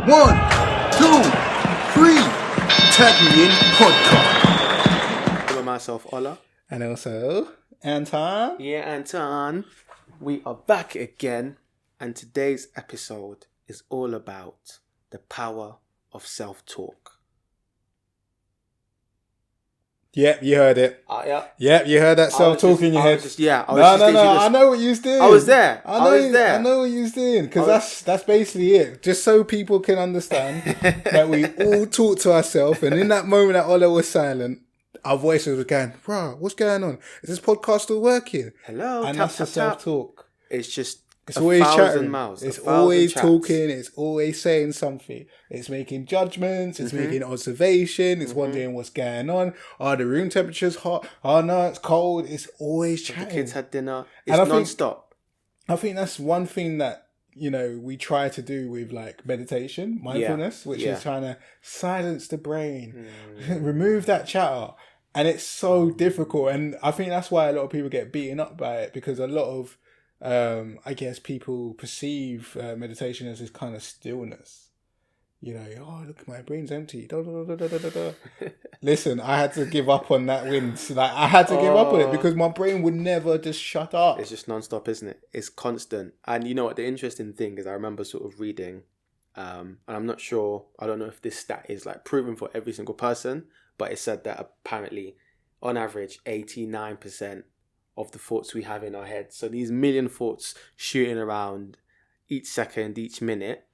1, 2, 3. Tag me in podcast. Hello, myself, Ola. And also, Anton. Yeah, Anton. We are back again, and today's episode is all about the power of self-talk. Yep, you heard it. Yeah. Yep, you heard that self-talk in your head. I know what you was doing. I was there. I know what you was doing, because that's basically it. Just so people can understand that we all talk to ourselves, and in that moment that Ola was silent, our voices were going, bro, what's going on? Is this podcast still working? Hello, and tap, that's tap, the self-talk. It's just It's always chatting. Miles, it's always talking. It's always saying something. It's making judgments. It's making observation. It's wondering what's going on. Are the room temperatures hot? Oh no, it's cold. It's always chatting. The kids had dinner. It's non-stop. I think that's one thing that, you know, we try to do with like meditation, mindfulness, which is trying to silence the brain, remove that chatter. And it's so difficult. And I think that's why a lot of people get beaten up by it, because a lot of I guess people perceive meditation as this kind of stillness. You know, oh, look, my brain's empty. Da, da, da, da, da, da. Listen, I had to give up on that win. Like, I had to give up on it because my brain would never just shut up. It's just non-stop, isn't it? It's constant. And you know what the interesting thing is, I remember sort of reading, and I'm not sure, I don't know if this stat is like proven for every single person, but it said that apparently on average 89% of the thoughts we have in our head. So these million thoughts shooting around each second, each minute,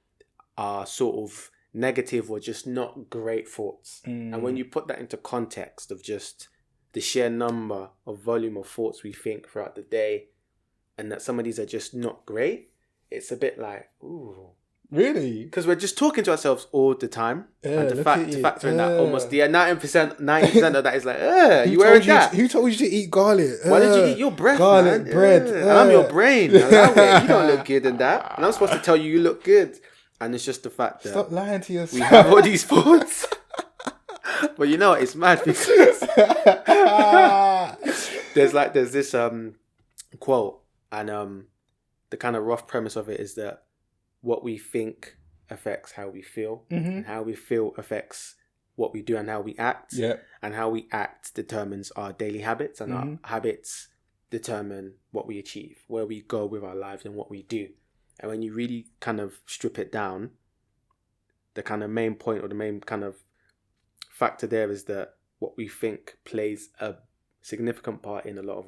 are sort of negative or just not great thoughts. And when you put that into context of just the sheer number of volume of thoughts we think throughout the day, and that some of these are just not great, it's a bit like, ooh. Really? Because we're just talking to ourselves all the time. And to factor in that almost 90% of that is like, you wearing that? Who told you to eat garlic? Why did you eat your breath, garlic man? bread. And I'm your brain. Allow it. You don't look good in that. And I'm supposed to tell you look good. And it's just the fact that stop lying to yourself. We have all these thoughts. But you know what? It's mad because there's this quote, and the kind of rough premise of it is that what we think affects how we feel, and how we feel affects what we do and how we act. Yeah. And how we act determines our daily habits, and our habits determine what we achieve, where we go with our lives and what we do. And when you really kind of strip it down, the kind of main point or the main kind of factor there is that what we think plays a significant part in a lot of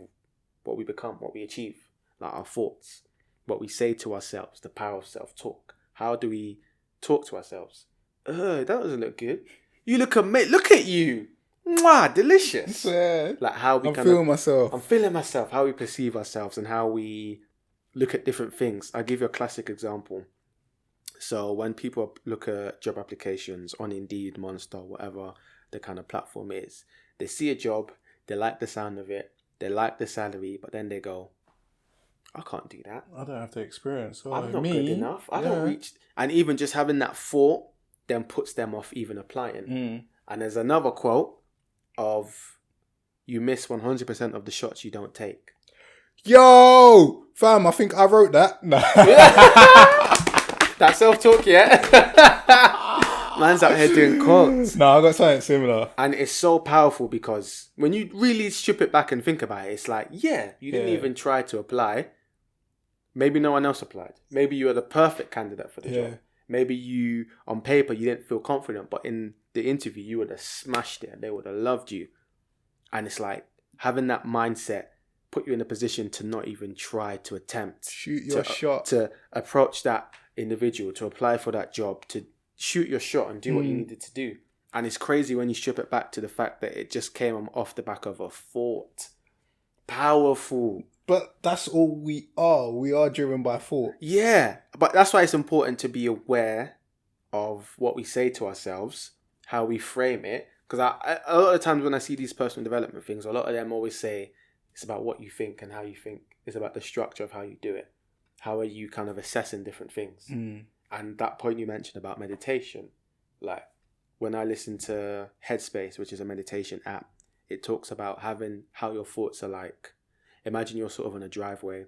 what we become, what we achieve, like our thoughts, what we say to ourselves, the power of self-talk. How do we talk to ourselves? That doesn't look good. You look amazing. Look at you. Mwah, delicious. Like how we I'm feeling myself. I'm feeling myself. How we perceive ourselves and how we look at different things. I'll give you a classic example. So when people look at job applications on Indeed, Monster, whatever the kind of platform is, they see a job, they like the sound of it, they like the salary, but then they go, I can't do that. I don't have the experience. I'm not good enough. I don't reach. And even just having that thought then puts them off even applying. And there's another quote of, you miss 100% of the shots you don't take. Yo, fam, I think I wrote that. No. That self-talk, yeah? Man's out here doing quotes. No, I got something similar. And it's so powerful because when you really strip it back and think about it, it's like, you didn't even try to apply. Maybe no one else applied. Maybe you were the perfect candidate for the job. Maybe you, on paper, you didn't feel confident, but in the interview, you would have smashed it and they would have loved you. And it's like, having that mindset put you in a position to not even try to attempt. Shoot your shot. To approach that individual, to apply for that job, to shoot your shot and do what you needed to do. And it's crazy when you strip it back to the fact that it just came off the back of a thought. Powerful. But that's all we are. We are driven by thought. Yeah. But that's why it's important to be aware of what we say to ourselves, how we frame it. Because a lot of times when I see these personal development things, a lot of them always say it's about what you think and how you think. It's about the structure of how you do it. How are you kind of assessing different things? And that point you mentioned about meditation, like when I listen to Headspace, which is a meditation app, it talks about having how your thoughts are like. Imagine you're sort of on a driveway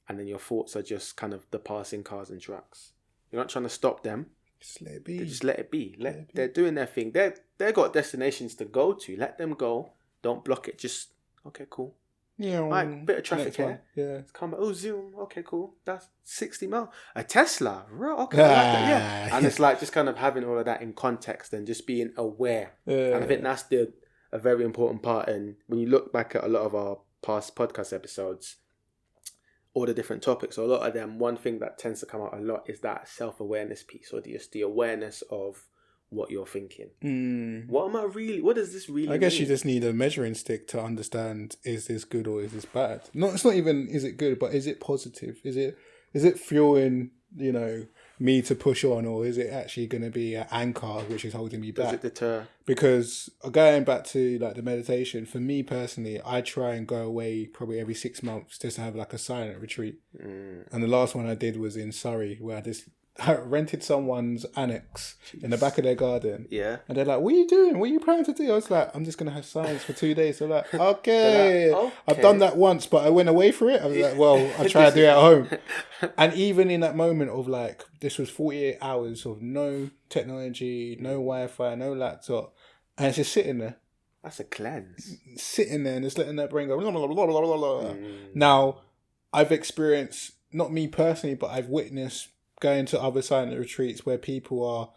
and then your thoughts are just kind of the passing cars and trucks. You're not trying to stop them. Just let it be. They just let it be. They're doing their thing. They've got destinations to go to. Let them go. Don't block it. Just, okay, cool. Yeah, Right, bit of traffic here. Yeah. It's come. Oh, zoom. Okay, cool. That's 60 miles. A Tesla. Right, okay. I like that. Yeah. And it's like just kind of having all of that in context and just being aware. And I think that's a very important part. And when you look back at a lot of our past podcast episodes, all the different topics, a lot of them, one thing that tends to come out a lot is that self-awareness piece, or just the awareness of what you're thinking. What does this really mean? I guess you just need a measuring stick to understand, is this good or is this bad? No, it's not even is it good, but is it positive? Is it fueling, me to push on, or is it actually going to be an anchor which is holding me back? Does it deter? Because going back to like the meditation, for me personally, I try and go away probably every 6 months just to have like a silent retreat. And the last one I did was in Surrey, where I rented someone's annex in the back of their garden. Yeah. And they're like, what are you doing? What are you planning to do? I was like, I'm just going to have science for 2 days. They're like, okay. I've done that once, but I went away for it. I was like, well, I'll try to do it at home. And even in that moment of like, this was 48 hours of no technology, no Wi-Fi, no laptop. And it's just sitting there. That's a cleanse. Sitting there and just letting that brain go. Now, I've experienced, not me personally, but I've witnessed going to other silent retreats where people are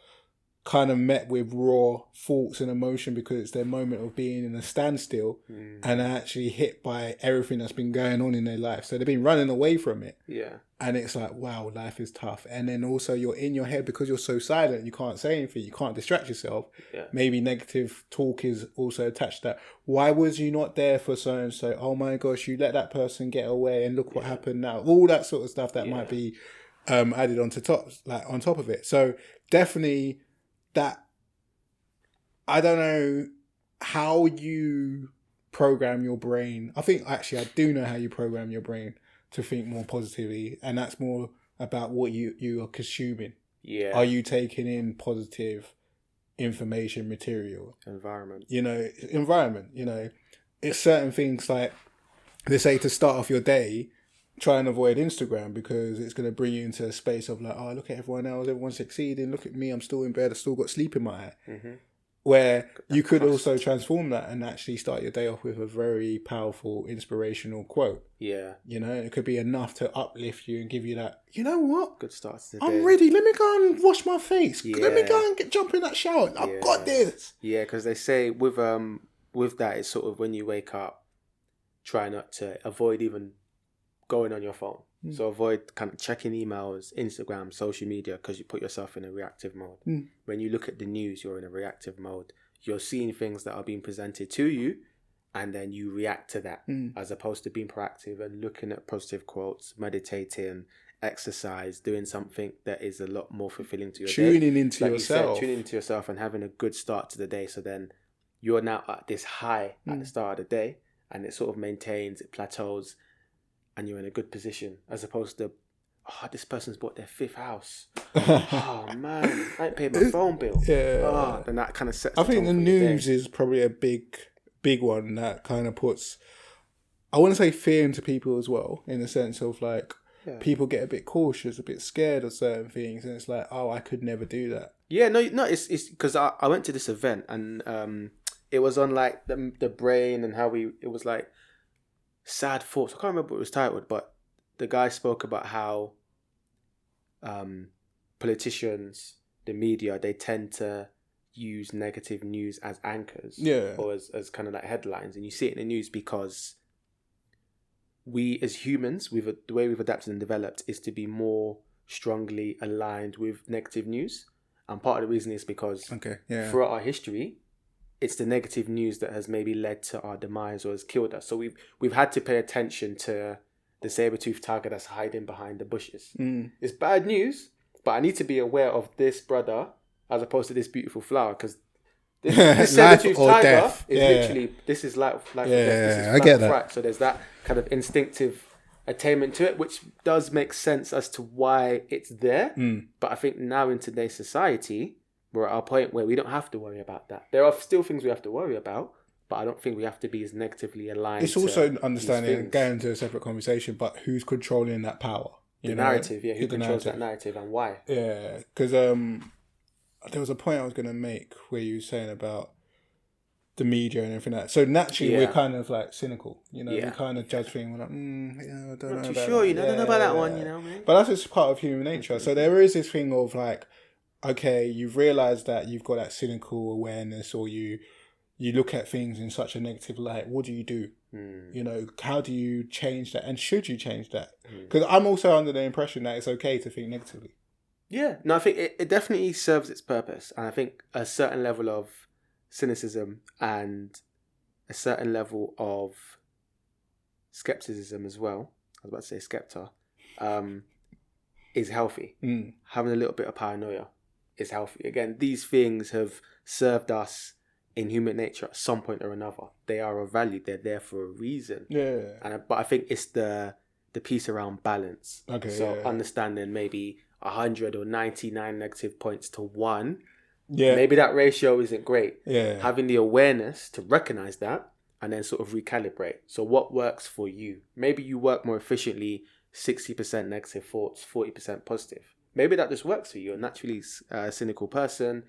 kind of met with raw thoughts and emotion because it's their moment of being in a standstill and are actually hit by everything that's been going on in their life. So they've been running away from it. Yeah. And it's like, wow, life is tough. And then also you're in your head because you're so silent, you can't say anything, you can't distract yourself. Yeah. Maybe negative talk is also attached to that. Why was you not there for so-and-so? Oh my gosh, you let that person get away and look what happened now. All that sort of stuff that might be added on top of it. So definitely that, I don't know how you program your brain. I think actually I do know how you program your brain to think more positively, and that's more about what you are consuming. Yeah. Are you taking in positive information, material? Environment. It's certain things like they say to start off your day, try and avoid Instagram because it's going to bring you into a space of like, oh, look at everyone else, everyone's succeeding, look at me, I'm still in bed, I still got sleep in my eye. Where you could also transform that and actually start your day off with a very powerful, inspirational quote. Yeah. It could be enough to uplift you and give you that, you know what? Good start to the day. I'm ready, let me go and wash my face. Yeah. Let me go and jump in that shower. I've got this. Yeah, because they say with that, it's sort of when you wake up, try not to avoid even going on your phone. So avoid kind of checking emails, Instagram, social media, because you put yourself in a reactive mode. When you look at the news, you're in a reactive mode. You're seeing things that are being presented to you, and then you react to that, as opposed to being proactive and looking at positive quotes, meditating, exercise, doing something that is a lot more fulfilling to your day. Tuning into yourself. Tuning into yourself and having a good start to the day. So then you're now at this high at the start of the day, and it sort of maintains, it plateaus, and you're in a good position, as opposed to, oh, this person's bought their 5th house. Oh man, I ain't paid my phone bill. Yeah. And that kind of sets. I think the news is probably a big one that kind of puts, I want to say, fear into people as well, in the sense of like, people get a bit cautious, a bit scared of certain things, and it's like, oh, I could never do that. Yeah, no, it's because I went to this event and it was on like the brain and how it was like sad thoughts. I can't remember what it was titled, but the guy spoke about how politicians, the media, they tend to use negative news as anchors, or as kind of like headlines, and you see it in the news because we as humans, the way we've adapted and developed is to be more strongly aligned with negative news, and part of the reason is because throughout our history, it's the negative news that has maybe led to our demise or has killed us. So we've had to pay attention to the saber-toothed tiger that's hiding behind the bushes. It's bad news, but I need to be aware of this brother as opposed to this beautiful flower, because this saber-toothed tiger is literally, this is life or death. This is I get that. Right. So there's that kind of instinctive attainment to it, which does make sense as to why it's there. But I think now in today's society, we're at a point where we don't have to worry about that. There are still things we have to worry about, but I don't think we have to be as negatively aligned. It's also understanding, going into a separate conversation, but who's controlling that power? The narrative, who controls that narrative and why? Yeah, because there was a point I was going to make where you were saying about the media and everything like that. So naturally, we're kind of like cynical, you know. We kind of judge things. We're like, I don't know. Not too about sure, that. you know. I don't know about that one, you know, man. But that's just part of human nature. So there is this thing of like, okay, you've realised that you've got that cynical awareness, or you look at things in such a negative light. What do? You know, how do you change that? And should you change that? Because I'm also under the impression that it's okay to think negatively. Yeah, no, I think it definitely serves its purpose. And I think a certain level of cynicism and a certain level of skepticism as well, I was about to say skepta, is healthy. Having a little bit of paranoia is healthy. Again, these things have served us in human nature at some point or another. They are of value. They're there for a reason. Yeah. But I think it's the piece around balance. Okay. So understanding maybe 100 or 99 negative points to 1. Yeah. Maybe that ratio isn't great. Yeah. Having the awareness to recognize that and then sort of recalibrate. So what works for you? Maybe you work more efficiently 60% negative thoughts, 40% positive. Maybe that just works for you. You're naturally a cynical person.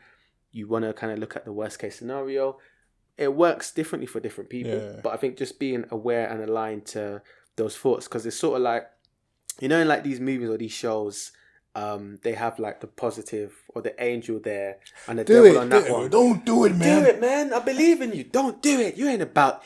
You want to kind of look at the worst case scenario. It works differently for different people. Yeah. But I think just being aware and aligned to those thoughts, because it's sort of like, you know, in like these movies or these shows, they have like the positive or the angel there and the devil on that one. Don't do it, man. Do it, man. I believe in you. Don't do it. You ain't about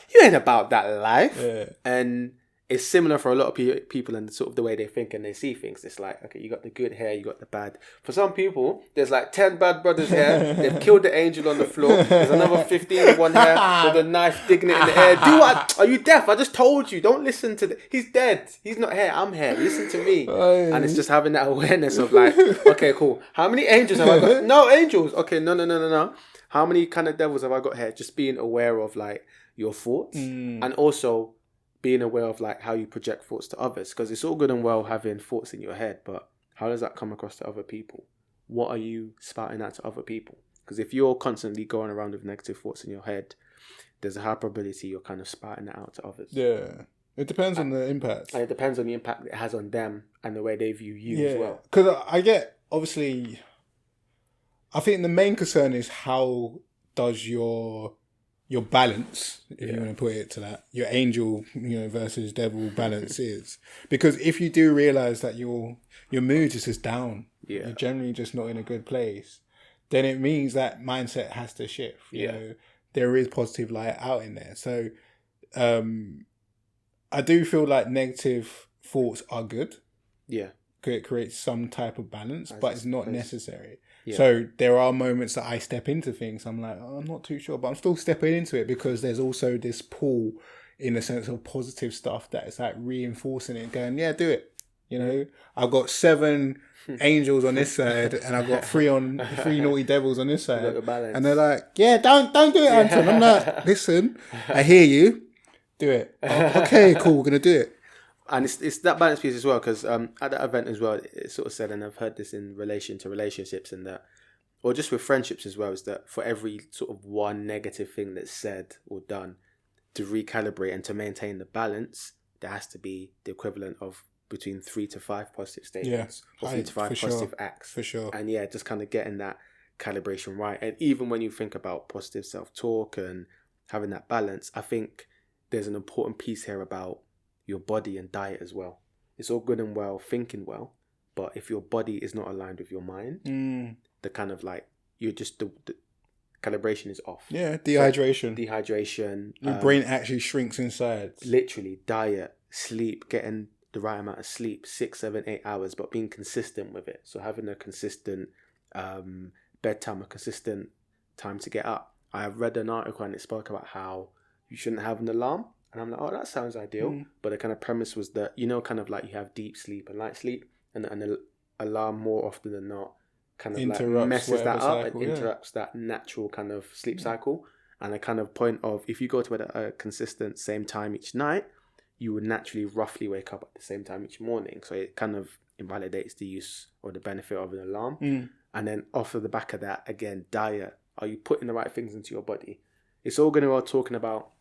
that life. Yeah. And it's similar for a lot of people and sort of the way they think and they see things. It's like, okay, you got the good hair, you got the bad. For some people, there's like 10 bad brothers here. They've killed the angel on the floor. There's another 15 with one hair with a knife digging it in the air. Do what? Are you deaf? I just told you. Don't listen to he's dead. He's not here. I'm here. Listen to me. And it's just having that awareness of like, okay, cool. How many angels have I got? No angels. Okay, no. How many kind of devils have I got here? Just being aware of like your thoughts and also being aware of like how you project thoughts to others, because it's all good and well having thoughts in your head, but how does that come across to other people? What are you spouting out to other people? Because if you're constantly going around with negative thoughts in your head, there's a high probability you're kind of spouting that out to others. Yeah, it depends on the impact. And it depends on the impact it has on them and the way they view you as well. Because I get, obviously, I think the main concern is how does your balance, if you want to put it to that, your angel, versus devil balance is. Because if you do realise that your mood is just down, you're generally just not in a good place, then it means that mindset has to shift. You know, there is positive light out in there. So I do feel like negative thoughts are good. Yeah. It creates some type of balance, but it's not necessary. Yeah. So there are moments that I step into things. I'm like, I'm not too sure, but I'm still stepping into it because there's also this pull in the sense of positive stuff that is like reinforcing it, going, yeah, do it. You know, I've got 7 angels on this side and I've got 3 naughty devils on this side. And they're like, yeah, don't do it, Anton. I'm like, listen, I hear you. Do it. Oh, okay, cool. We're going to do it. And it's that balance piece as well, because at that event as well, it sort of said, and I've heard this in relation to relationships and that, or just with friendships as well, is that for every sort of one negative thing that's said or done, to recalibrate and to maintain the balance, there has to be the equivalent of between 3 to 5 positive statements or 3 to 5 positive acts. For sure. And just kind of getting that calibration right. And even when you think about positive self-talk and having that balance, I think there's an important piece here about your body and diet as well. It's all good and well thinking well, but if your body is not aligned with your mind, the kind of like you're just the calibration is off. Yeah, dehydration. So, dehydration. Your brain actually shrinks inside. Literally, diet, sleep, getting the right amount of sleep, 6, 7, 8 hours, but being consistent with it. So having a consistent bedtime, a consistent time to get up. I have read an article and it spoke about how you shouldn't have an alarm. And I'm like, oh, that sounds ideal. But the kind of premise was that, kind of like you have deep sleep and light sleep, and an alarm more often than not kind of like messes that up and interrupts that natural kind of sleep cycle. And the kind of point of, if you go to bed at a consistent same time each night, you would naturally roughly wake up at the same time each morning. So it kind of invalidates the use or the benefit of an alarm. And then off of the back of that, again, diet. Are you putting the right things into your body? It's all going to be talking about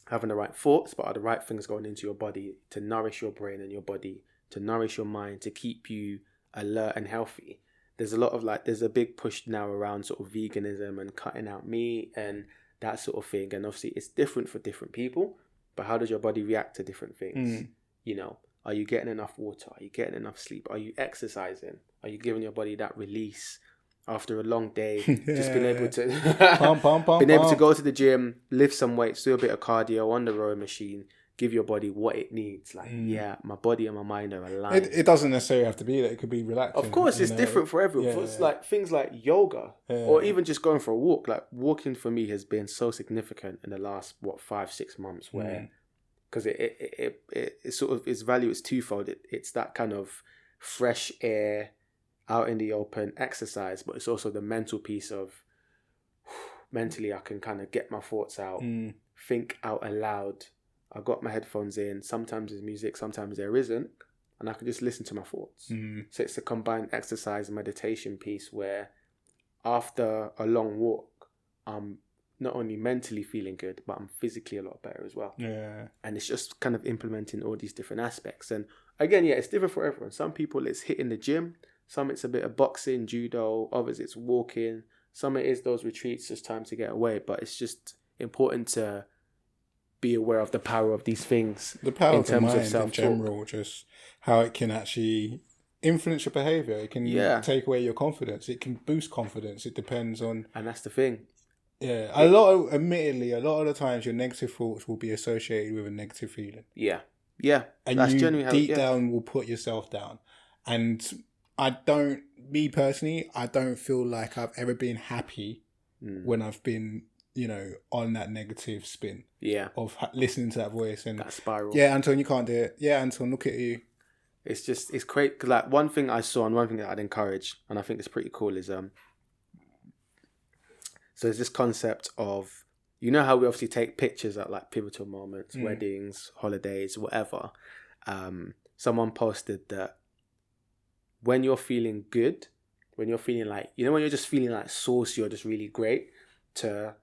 having the right thoughts, but are the right things going into your body to nourish your brain and your body, to nourish your mind, to keep you alert and healthy? there's a lot of like, there's a big push now around sort of veganism and cutting out meat and that sort of thing. And obviously it's different for different people, but how does your body react to different things? You know, are you getting enough water? Are you getting enough sleep? Are you exercising? Are you giving your body that release after a long day? Just being able to able to go to the gym, lift some weights, do a bit of cardio on the rowing machine, give your body what it needs. Like, yeah, my body and my mind are aligned. It doesn't necessarily have to be that. It could be relaxing. Of course, it's different for everyone. It's like things like yoga or even just going for a walk. Like walking for me has been so significant in the last 5-6 months, where because it sort of, its value is twofold. It's that kind of fresh air, out in the open exercise, but it's also the mental piece of mentally I can kind of get my thoughts out, think out aloud. I got my headphones in. Sometimes there's music, sometimes there isn't, and I can just listen to my thoughts. So it's a combined exercise and meditation piece where after a long walk, I'm not only mentally feeling good, but I'm physically a lot better as well. Yeah. And it's just kind of implementing all these different aspects. And again, it's different for everyone. Some people it's hitting the gym, some it's a bit of boxing, judo, others it's walking, some it is those retreats, just time to get away. But it's just important to be aware of the power of these things. The power of the mind in general, just how it can actually influence your behaviour. It can take away your confidence. It can boost confidence. It depends on... And that's the thing. Yeah. Admittedly, a lot of the times your negative thoughts will be associated with a negative feeling. Yeah. Yeah. And that's you deep down will put yourself down. And me personally, I don't feel like I've ever been happy when I've been, on that negative spin. Yeah. Of listening to that voice and that spiral. Yeah, Anton, you can't do it. Yeah, Anton, look at you. It's great. Cause like one thing I saw and one thing that I'd encourage, and I think it's pretty cool, is so there's this concept of, how we obviously take pictures at like pivotal moments, weddings, holidays, whatever. Someone posted that when you're feeling good, when you're feeling like, when you're just feeling like saucy or just really great, to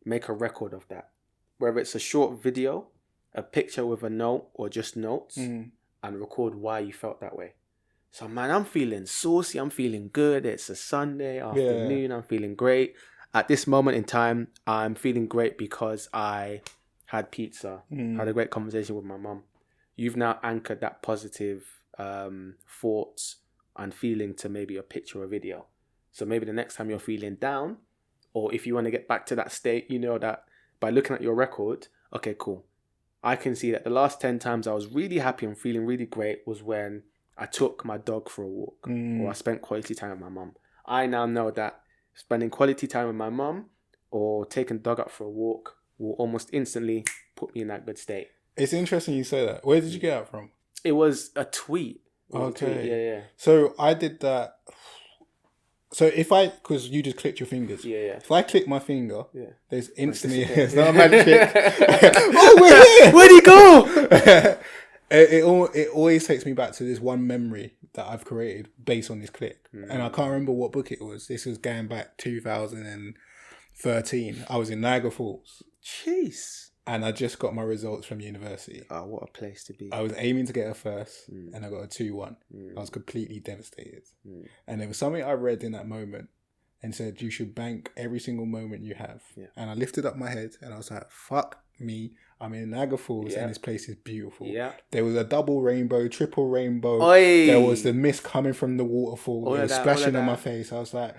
make a record of that. Whether it's a short video, a picture with a note, or just notes, and record why you felt that way. So, man, I'm feeling saucy. I'm feeling good. It's a Sunday afternoon. I'm feeling great. At this moment in time, I'm feeling great because I had pizza, had a great conversation with my mum. You've now anchored that positive thoughts and feeling to maybe a picture or video. So maybe the next time you're feeling down, or if you want to get back to that state, that by looking at your record, okay, cool. I can see that the last 10 times I was really happy and feeling really great was when I took my dog for a walk or I spent quality time with my mum. I now know that spending quality time with my mum or taking the dog out for a walk will almost instantly put me in that good state. It's interesting you say that. Where did you get that from? It was a tweet. Okay. Yeah. So I did that. So because you just clicked your fingers. Yeah. If I click my finger, there's instantly... It's not a magic. Oh, we're here! Where'd he go? It always takes me back to this one memory that I've created based on this click. And I can't remember what book it was. This was going back 2013. I was in Niagara Falls. Jeez. And I just got my results from university. Oh, what a place to be. I was aiming to get a first and I got a 2-1. I was completely devastated. And there was something I read in that moment and said, you should bank every single moment you have. Yeah. And I lifted up my head and I was like, fuck me. I'm in Niagara Falls and this place is beautiful. Yeah. There was a double rainbow, triple rainbow. Oi. There was the mist coming from the waterfall. It was splashing on my face. I was like,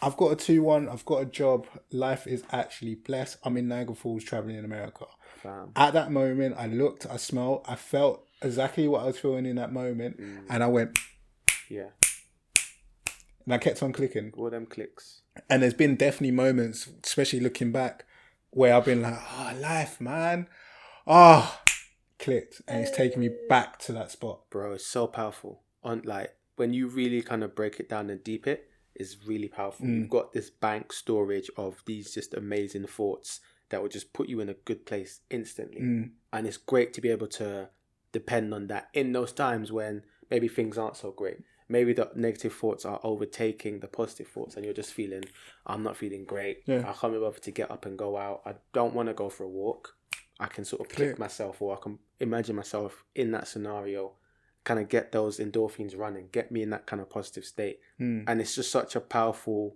I've got a 2-1. I've got a job. Life is actually blessed. I'm in Niagara Falls traveling in America. Bam. At that moment, I looked, I smelled, I felt exactly what I was feeling in that moment. And I went, yeah. And I kept on clicking. All them clicks. And there's been definitely moments, especially looking back, where I've been like, life, man. Clicked. And it's taken me back to that spot. Bro, it's so powerful. When you really kind of break it down and deep it, is really powerful. You've got this bank storage of these just amazing thoughts that will just put you in a good place instantly. And it's great to be able to depend on that in those times when maybe things aren't so great. Maybe the negative thoughts are overtaking the positive thoughts and you're just feeling, I'm not feeling great. Yeah. I can't be bothered to get up and go out. I don't want to go for a walk. I can sort of click myself, or I can imagine myself in that scenario kind of get those endorphins running, get me in that kind of positive state. And it's just such a powerful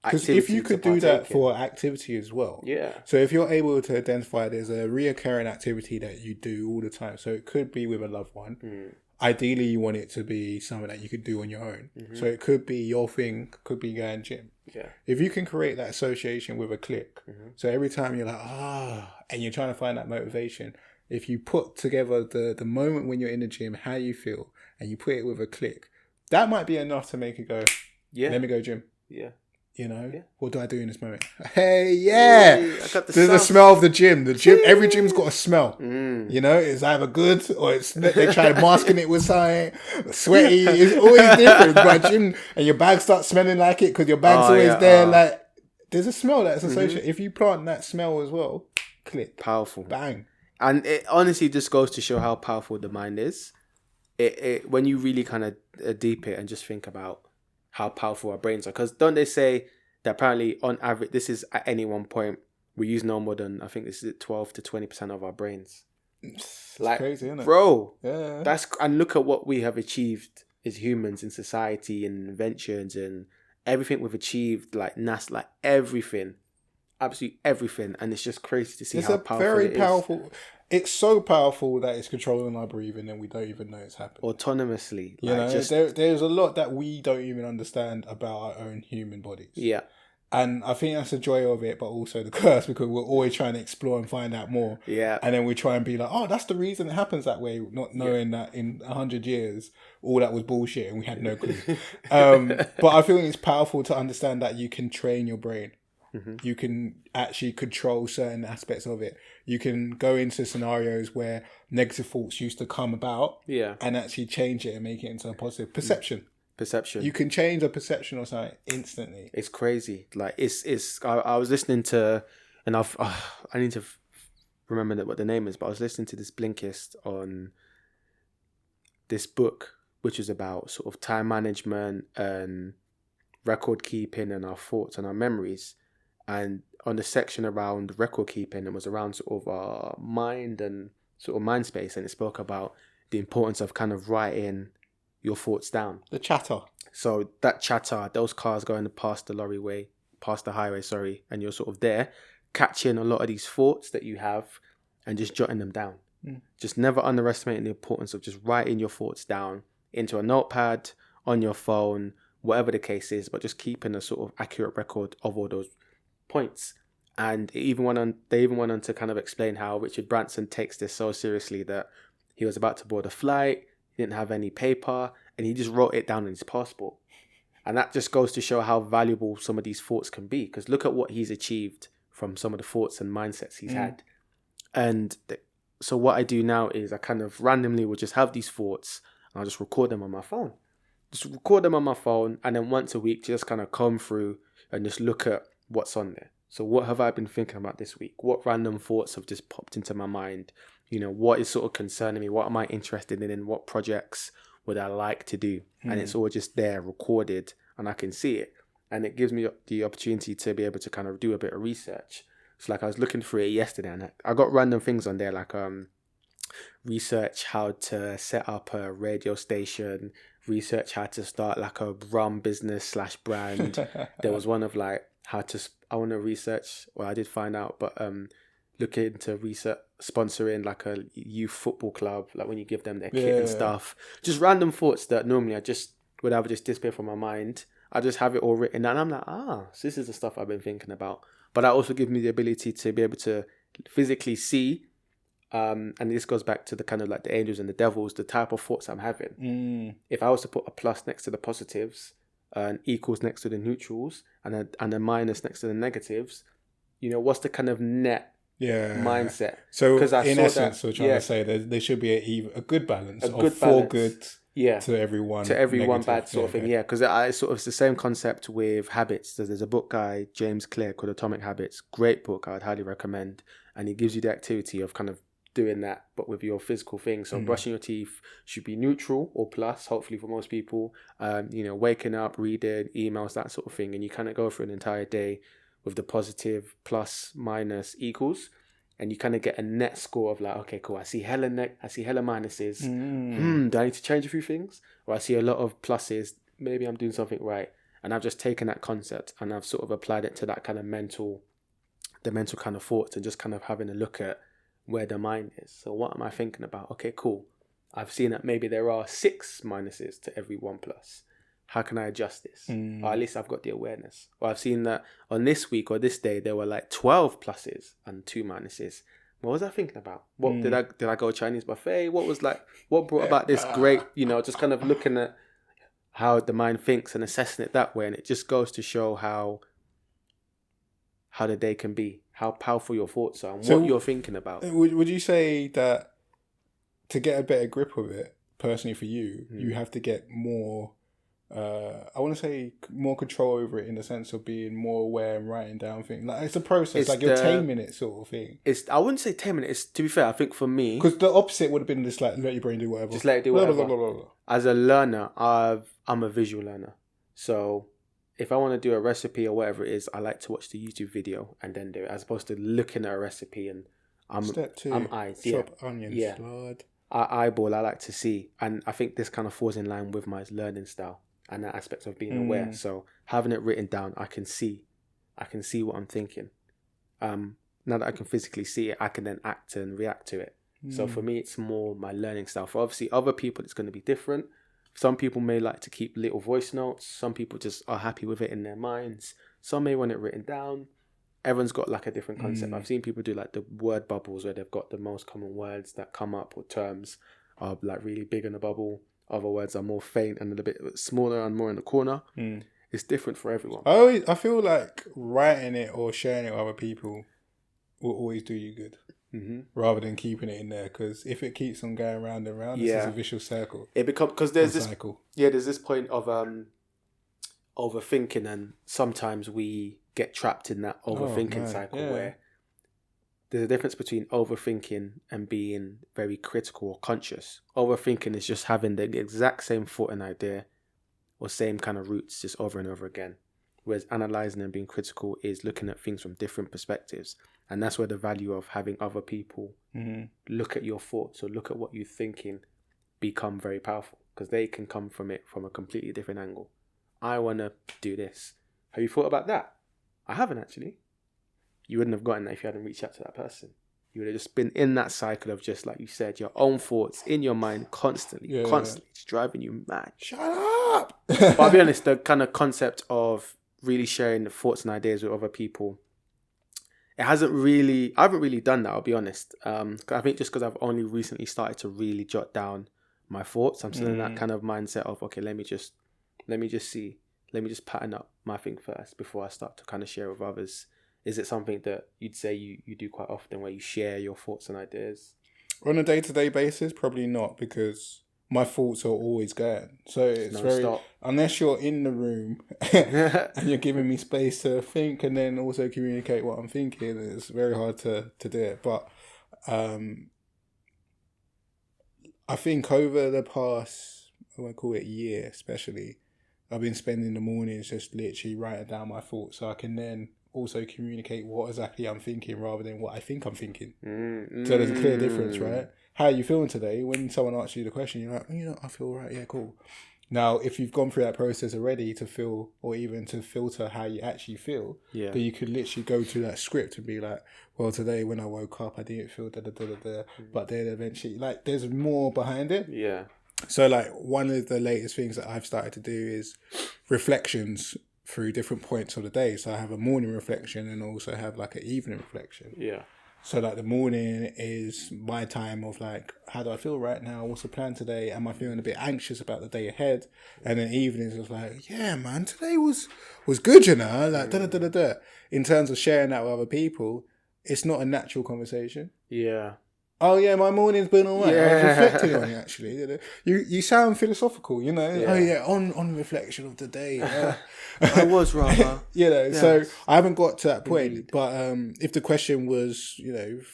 activity. Because if you could do that for activity as well. Yeah. So if you're able to identify there's a reoccurring activity that you do all the time. So it could be with a loved one. Ideally, you want it to be something that you could do on your own. So it could be your thing, could be going gym. Yeah. If you can create that association with a click, so every time you're like, and you're trying to find that motivation, if you put together the moment when you're in the gym, how you feel, and you put it with a click, that might be enough to make it go, let me go gym. Yeah. You know, Yeah. What do I do in this moment? Hey, I got there's a smell of the gym. The gym, every gym's got a smell. You know, it's either good or it's they try masking it with something sweaty. It's always different. But gym and your bag starts smelling like it because your bag's always there. Like there's a smell that's associated. If you plant that smell as well, click, powerful, bang. And it honestly just goes to show how powerful the mind is. It when you really kind of deep it and just think about how powerful our brains are. Because don't they say that apparently on average, this is at any one point, we use no more than, I think this is 12 to 20% of our brains. It's like, crazy, isn't it? Bro, yeah. And look at what we have achieved as humans in society and inventions and everything we've achieved, like NASA, like everything. Absolutely everything. And it's just crazy to see how powerful it is. It's very powerful. It's so powerful that it's controlling our breathing and we don't even know it's happening. Autonomously. You know, there's a lot that we don't even understand about our own human bodies. Yeah. And I think that's the joy of it, but also the curse, because we're always trying to explore and find out more. Yeah. And then we try and be like, oh, that's the reason it happens that way, not knowing that in 100 years, all that was bullshit and we had no clue. But I feel it's powerful to understand that you can train your brain. You can actually control certain aspects of it. You can go into scenarios where negative thoughts used to come about and actually change it and make it into a positive perception. Perception. You can change a perception or something instantly. It's crazy. Like I was listening to, and I need to remember what the name is, but I was listening to this Blinkist on this book, which is about sort of time management and record keeping and our thoughts and our memories. And on the section around record keeping, it was around sort of our mind and sort of mind space. And it spoke about the importance of kind of writing your thoughts down. The chatter. So that chatter, those cars going past the highway, and you're sort of there, catching a lot of these thoughts that you have and just jotting them down. Just never underestimating the importance of just writing your thoughts down into a notepad, on your phone, whatever the case is, but just keeping a sort of accurate record of all those points. And they even went on to kind of explain how Richard Branson takes this so seriously that he was about to board a flight, he didn't have any paper, and he just wrote it down in his passport. And that just goes to show how valuable some of these thoughts can be, because look at what he's achieved from some of the thoughts and mindsets he's had. And so what I do now is I kind of randomly will just have these thoughts and I'll just record them on my phone. And then once a week just kind of comb through and just look at what's on there. So what have I been thinking about this week? What random thoughts have just popped into my mind? You know, what is sort of concerning me? What am I interested in? What projects would I like to do? And it's all just there recorded and I can see it. And it gives me the opportunity to be able to kind of do a bit of research. So like I was looking through it yesterday and I got random things on there like research how to set up a radio station, research how to start like a rum business / brand. There was one of like I want to research, well I did find out, but look into research sponsoring like a youth football club, like when you give them their kit and stuff. Just random thoughts that normally I just would have just disappear from my mind. I just have it all written down. I'm like, so this is the stuff I've been thinking about. But that also gives me the ability to be able to physically see, and this goes back to the kind of like the angels and the devils, the type of thoughts I'm having. If I was to put a plus next to the positives, and equals next to the neutrals, and a minus next to the negatives, you know, what's the kind of net mindset? So in essence, we're trying to say that there should be a good balance of four good to everyone bad sort of thing. Yeah, because it's the same concept with habits. There's a book by James Clear called Atomic Habits. Great book, I'd highly recommend. And he gives you the activity of kind of doing that, but with your physical thing. So brushing your teeth should be neutral or plus, hopefully for most people. You know, waking up, reading, emails, that sort of thing. And you kind of go through an entire day with the positive, plus, minus, equals. and you kind of get a net score of like, okay, cool, I see hella minuses. Do I need to change a few things? Or I see a lot of pluses. Maybe I'm doing something right. And I've just taken that concept and I've sort of applied it to that kind of mental kind of thoughts, and just kind of having a look at where the mind is. So what am I thinking about? Okay, cool. I've seen that maybe there are 6 minuses to every 1 plus. How can I adjust this? Or at least I've got the awareness. Or I've seen that on this week or this day, there were like 12 pluses and 2 minuses. What was I thinking about? What did I go Chinese buffet? What brought about this great, just kind of looking at how the mind thinks and assessing it that way. And it just goes to show how the day can be, how powerful your thoughts are and what you're thinking about. Would you say that to get a better grip of it, personally for you, you have to get more, I want to say more control over it, in the sense of being more aware and writing down things? Like, it's a process, like you're taming it sort of thing. I wouldn't say taming it. It's, to be fair, I think for me, because the opposite would have been just like, let your brain do whatever. Just let it do whatever. Blah, blah, blah, blah, blah. As a learner, I'm a visual learner. So if I want to do a recipe or whatever it is, I like to watch the YouTube video and then do it, as opposed to looking at a recipe and Step 2, I'm eyes. chop onions. Yeah. Lord. I eyeball, I like to see. And I think this kind of falls in line with my learning style and that aspect of being aware. So having it written down, I can see what I'm thinking. Now that I can physically see it, I can then act and react to it. So for me, it's more my learning style. For obviously other people, it's going to be different. Some people may like to keep little voice notes. Some people just are happy with it in their minds. Some may want it written down. Everyone's got like a different concept. I've seen people do like the word bubbles, where they've got the most common words that come up, or terms are like really big in the bubble. Other words are more faint and a little bit smaller and more in the corner. It's different for everyone. I feel like writing it or sharing it with other people will always do you good. Rather than keeping it in there, because if it keeps on going round and round, it's a vicious circle. It becomes, because there's this cycle. There's this point of overthinking, and sometimes we get trapped in that overthinking cycle where there's a difference between overthinking and being very critical or conscious. Overthinking is just having the exact same thought and idea or same kind of roots just over and over again. Whereas analysing and being critical is looking at things from different perspectives. And that's where the value of having other people look at your thoughts or look at what you're thinking become very powerful, because they can come from it from a completely different angle. I want to do this. Have you thought about that? I haven't, actually. You wouldn't have gotten that if you hadn't reached out to that person. You would have just been in that cycle of, just like you said, your own thoughts in your mind constantly. It's driving you mad. Shut up! But I'll be honest, the kind of concept of really sharing the thoughts and ideas with other people, I haven't really done that, I'll be honest. I think just because I've only recently started to really jot down my thoughts, I'm still in that kind of mindset of, okay, let me just pattern up my thing first before I start to kind of share with others. Is it something that you'd say you do quite often, where you share your thoughts and ideas? On a day-to-day basis, probably not, because my thoughts are always going. So it's unless you're in the room and you're giving me space to think and then also communicate what I'm thinking, it's very hard to do it. But I think over the past, I won't call it year especially, I've been spending the mornings just literally writing down my thoughts, so I can then also communicate what exactly I'm thinking rather than what I think I'm thinking. So there's a clear difference, right? How are you feeling today? When someone asks you the question, you're like, I feel right, yeah, cool. Now, if you've gone through that process already to feel, or even to filter how you actually feel, then you could literally go to that script and be like, well, today when I woke up, I didn't feel da-da-da-da-da, but then eventually, like, there's more behind it. Yeah. So, like, one of the latest things that I've started to do is reflections through different points of the day. So I have a morning reflection and also have like an evening reflection. Yeah. So like the morning is my time of like, how do I feel right now? What's the plan today? Am I feeling a bit anxious about the day ahead? And then evenings is like, yeah, man, today was good, like da-da-da-da-da. In terms of sharing that with other people, it's not a natural conversation. Yeah. Oh yeah, my morning's been all right. Yeah. I was reflecting on it actually. You sound philosophical, Yeah. Oh yeah, on reflection of the day. I was rather. Yes. So I haven't got to that point. Indeed. But if the question was,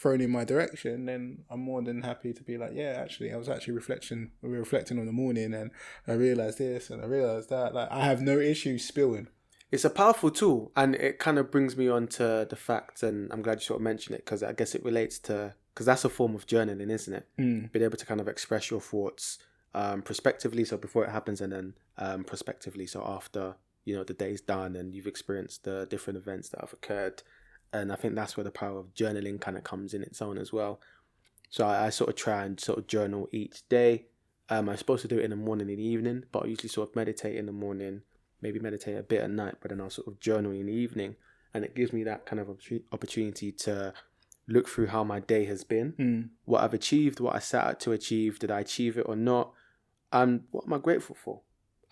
thrown in my direction, then I'm more than happy to be like, yeah, actually, I was actually reflecting on the morning, and I realised this and I realised that. Like, I have no issue spilling. It's a powerful tool, and it kind of brings me on to the fact, and I'm glad you sort of mentioned it, because I guess it relates to, because that's a form of journaling, isn't it? Being able to kind of express your thoughts prospectively, so before it happens, and then prospectively, so after, you know, the day's done and you've experienced the different events that have occurred. And I think that's where the power of journaling kind of comes in its own as well. So I sort of try and sort of journal each day. I'm supposed to do it in the morning and the evening, but I usually sort of meditate in the morning, maybe meditate a bit at night, but then I'll sort of journal in the evening. And it gives me that kind of opportunity to look through how my day has been, what I've achieved, what I set out to achieve, did I achieve it or not, and what am I grateful for?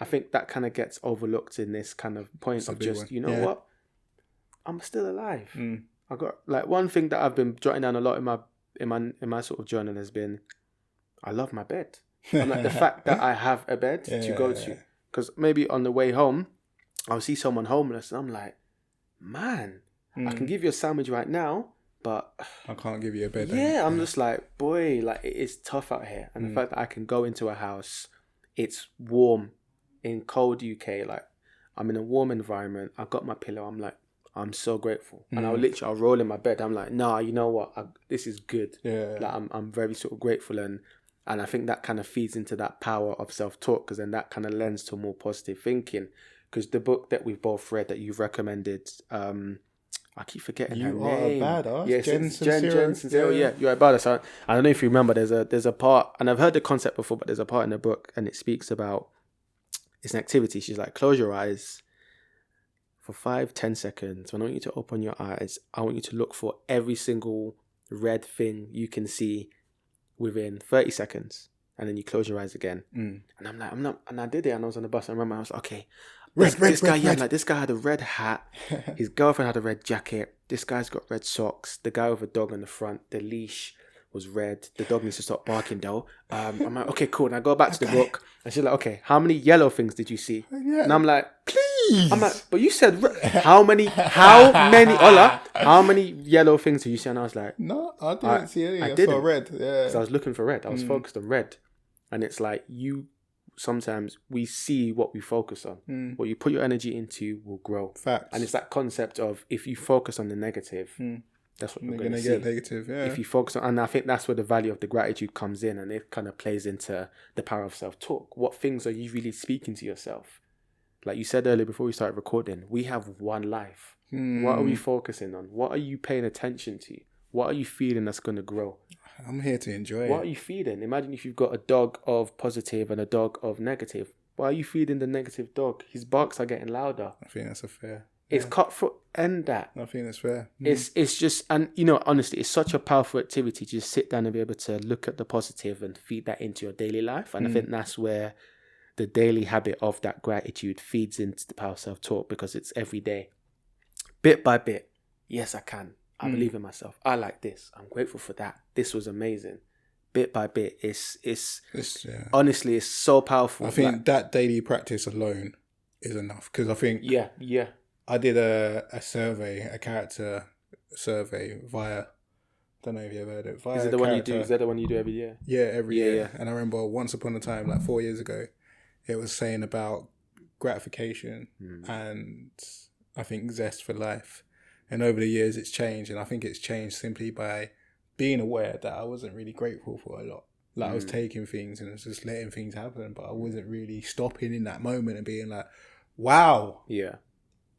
I think that kind of gets overlooked in this kind of point of just, you know what, I'm still alive. I got like one thing that I've been jotting down a lot in my sort of journal has been, I love my bed. And like the fact that I have a bed to go to, because maybe on the way home I'll see someone homeless and I'm like, man, I can give you a sandwich right now, but I can't give you a bed. I'm just like, boy, like it is tough out here. And the fact that I can go into a house, it's warm in cold UK, like I'm in a warm environment, I've got my pillow, I'm like, I'm so grateful. And I'll roll in my bed, I'm like, nah, you know what, this is good. Like I'm very sort of grateful, and I think that kind of feeds into that power of self-talk, because then that kind of lends to more positive thinking. Because the book that we've both read that you've recommended, I keep forgetting her name. You are a badass. Yeah, Jen Sincero. Yeah, you're a badass. I don't know if you remember, there's a part, and I've heard the concept before, but there's a part in the book and it speaks about, it's an activity. She's like, close your eyes for 5-10 seconds. I want you to open your eyes. I want you to look for every single red thing you can see within 30 seconds. And then you close your eyes again. And I'm like, and I did it, and I was on the bus, and I remember I was like, okay, this guy had a red hat, his girlfriend had a red jacket, this guy's got red socks, the guy with a dog on the front, the leash was red, the dog needs to stop barking though. I'm like, okay, cool. And I go back to the book, and she's like, okay, how many yellow things did you see? And I'm like, please. I'm like, but you said how many yellow things did you see? And I was like, no, I didn't see any. I saw red. Yeah, because I was looking for red. I was focused on red. And it's like, sometimes we see what we focus on. What you put your energy into will grow. Facts. And it's that concept of, if you focus on the negative, that's what you're going to get negative. Yeah. If you focus on, and I think that's where the value of the gratitude comes in, and it kind of plays into the power of self-talk. What things are you really speaking to yourself? Like you said earlier before we started recording, we have one life. What are we focusing on? What are you paying attention to? What are you feeling that's going to grow? I'm here to enjoy it. What are you feeding? Imagine if you've got a dog of positive and a dog of negative. Why are you feeding the negative dog? His barks are getting louder. I think that's a fair. It's cutthroat. End that. I think that's fair. It's just, and you know, honestly, it's such a powerful activity to just sit down and be able to look at the positive and feed that into your daily life. And I think that's where the daily habit of that gratitude feeds into the power of self-talk, because it's every day, bit by bit. Yes, I can. I believe in myself. I like this. I'm grateful for that. This was amazing. Bit by bit, it's honestly, it's so powerful. I think that daily practice alone is enough, because I think I did a survey, a character survey via, don't know if you ever heard it. Is it the one you do? Is that the one you do every year? Yeah, every year. Yeah. And I remember once upon a time, like 4 years ago, it was saying about gratification and I think zest for life. And over the years, it's changed. And I think it's changed simply by being aware that I wasn't really grateful for a lot. Like I was taking things and I was just letting things happen, but I wasn't really stopping in that moment and being like, wow. Yeah.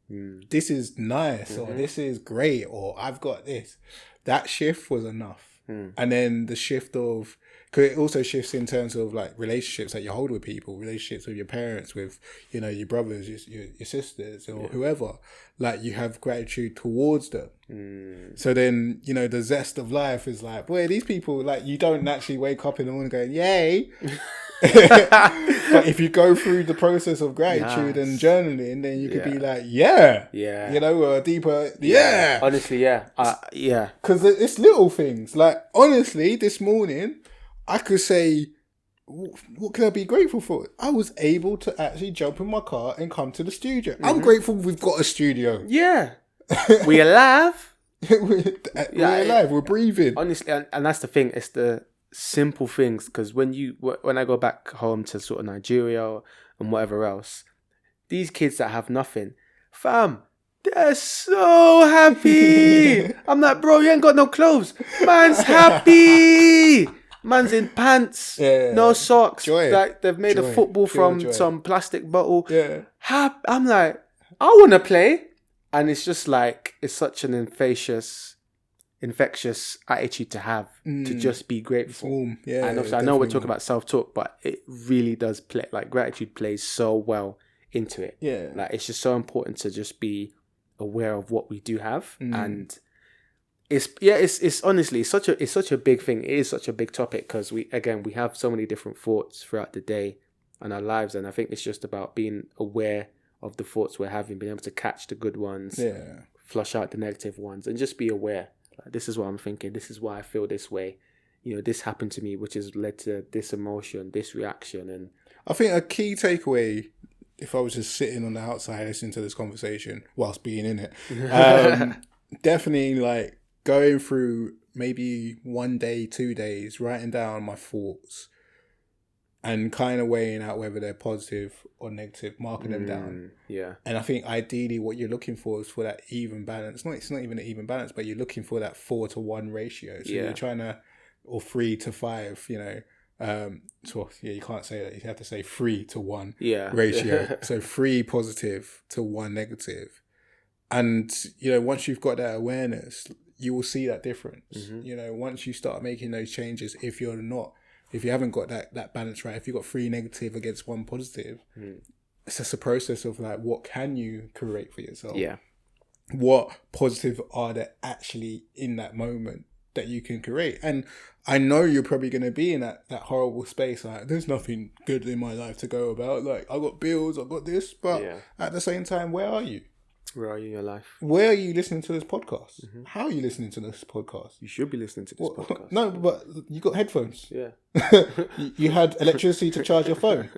This is nice, or this is great, or I've got this. That shift was enough. And then the shift of, because it also shifts in terms of like relationships that you hold with people, relationships with your parents, with, you know, your brothers, your sisters, or whoever. Like you have gratitude towards them. So then, you know, the zest of life is like, boy, these people, like you don't naturally wake up in the morning going, yay. But if you go through the process of gratitude and journaling, then you could be like, you know, a deeper, honestly, because it's little things. Like honestly, this morning I could say, what can I be grateful for? I was able to actually jump in my car and come to the studio. I'm grateful we've got a studio. We're alive. We're alive. We're breathing. Honestly, and that's the thing. It's the simple things, because when I go back home to sort of Nigeria and whatever else, these kids that have nothing, fam, they're so happy. I'm like, bro, you ain't got no clothes. Man's happy. Man's in pants, no socks. Joy. Like they've made a football from some plastic bottle. Yeah. I'm like, I want to play. And it's just like, it's such an infectious attitude to have, to just be grateful. Yeah, and obviously I know we're talking about self-talk, but it really does play, like gratitude plays so well into it. Yeah. Like it's just so important to just be aware of what we do have. And it's honestly such a big thing. It is such a big topic because we have so many different thoughts throughout the day and our lives. And I think it's just about being aware of the thoughts we're having, being able to catch the good ones, flush out the negative ones, and just be aware. Like, this is what I'm thinking. This is why I feel this way. You know, this happened to me, which has led to this emotion, this reaction. And I think a key takeaway, if I was just sitting on the outside listening to this conversation whilst being in it, definitely like going through maybe 1 day, 2 days, writing down my thoughts and kind of weighing out whether they're positive or negative, marking them down. Yeah. And I think ideally what you're looking for is for that even balance. It's not even an even balance, but you're looking for that 4-to-1 ratio. So you're trying to, or 3-to-5, you know. So you can't say that. You have to say 3-to-1 ratio. So 3 positive to 1 negative. And, you know, once you've got that awareness, you will see that difference. You know, once you start making those changes, if you haven't got that balance right, if you've got 3 negative against 1 positive, it's just a process of like, what can you create for yourself? Yeah. What positive are there actually in that moment that you can create? And I know you're probably going to be in that horrible space. Like, there's nothing good in my life to go about. Like, I got bills, I got this, but at the same time, where are you? Where are you in your life? Where are you listening to this podcast? How are you listening to this podcast? You should be listening to this podcast. No, but you got headphones. Yeah. You had electricity to charge your phone.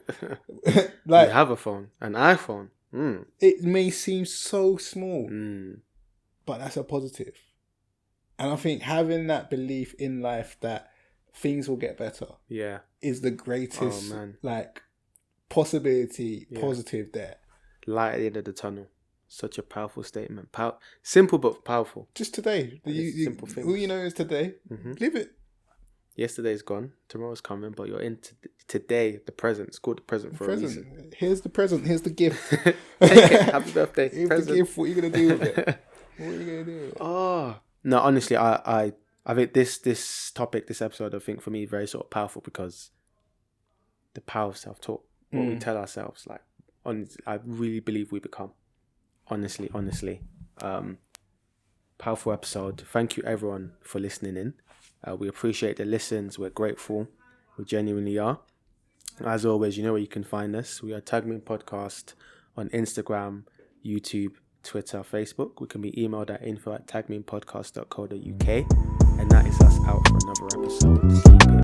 Like, you have a phone, an iPhone. It may seem so small, but that's a positive. And I think having that belief in life that things will get better is the greatest like possibility, positive there. Light at the end of the tunnel. Such a powerful statement. Simple but powerful. Just today. Simple things. All you know is today. Live it. Yesterday's gone. Tomorrow's coming. But you're in today. The present. It's called the present for a reason. Here's the present. Here's the gift. Take it. Happy birthday. Here's present. The gift. What are you going to do with it? What are you going to do with it? Oh. No, honestly, I think this topic, this episode, I think for me, very sort of powerful because the power of self-talk. What we tell ourselves. Like, I really believe we become. Honestly, powerful episode. Thank you everyone for listening in. We appreciate the listens. We're grateful. We genuinely are. As always, you know where you can find us. We are Tag Me In Podcast on Instagram, YouTube, Twitter, Facebook. We can be emailed at info@tagmeinpodcast.co.uk. And that is us out.